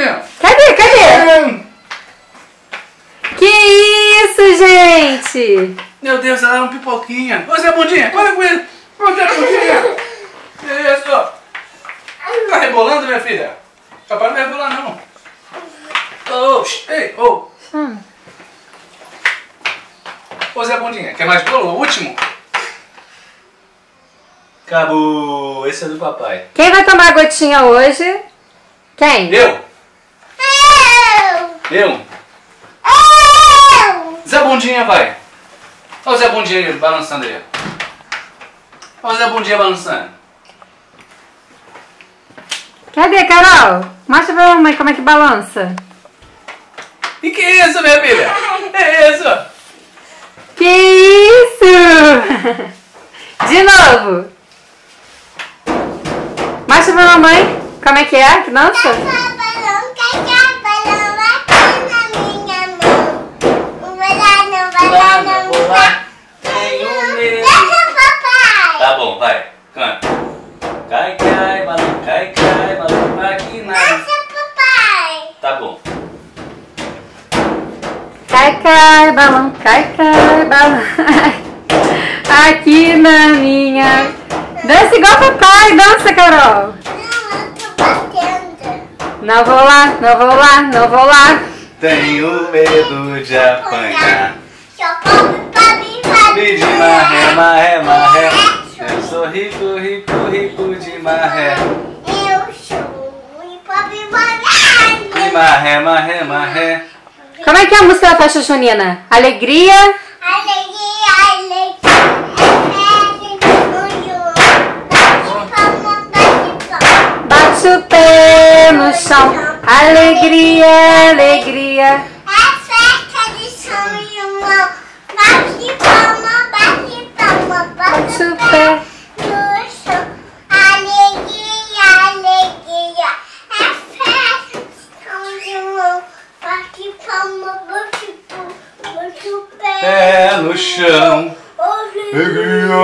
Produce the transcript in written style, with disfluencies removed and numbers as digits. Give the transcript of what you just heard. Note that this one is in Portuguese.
Bundinha. Cadê? Que isso, gente? Meu Deus, ela era um pipoquinha. Ô Zé Bundinha, para com ele. Ô Zé Bundinha. Que isso? Tá rebolando, minha filha? Papai não vai rebolar, não. Ei, ô. Ô Zé Bundinha, quer mais bolo? O último? Acabou. Esse é do papai. Quem vai tomar gotinha hoje? Quem? Eu. Zé Bundinha vai. Olha o Zé Bundinha balançando aí. Olha o Zé Bundinha balançando. Cadê, Carol? Mostra pra mamãe como é que balança. E que isso, minha filha? É isso? Que isso? De novo. Mostra pra mamãe como é que dança. Tá bom, vai. Canta. Cai, cai, balão, aqui na... Tá bom. Cai, balão, balão. Aqui na minha... Dança igual papai, dança, Carol. Não vou lá. Tenho medo de apanhar. De marré. Eu sou rico de marré. De marré. Como é que é a música da festa junina? Alegria. Bate o pé no chão. Alegria. É festa de São João. Bate palma. Bate o pé. No chão. Alegria. É festa de São João. Bate palma, bate o pé. Pé no chão. Alegria.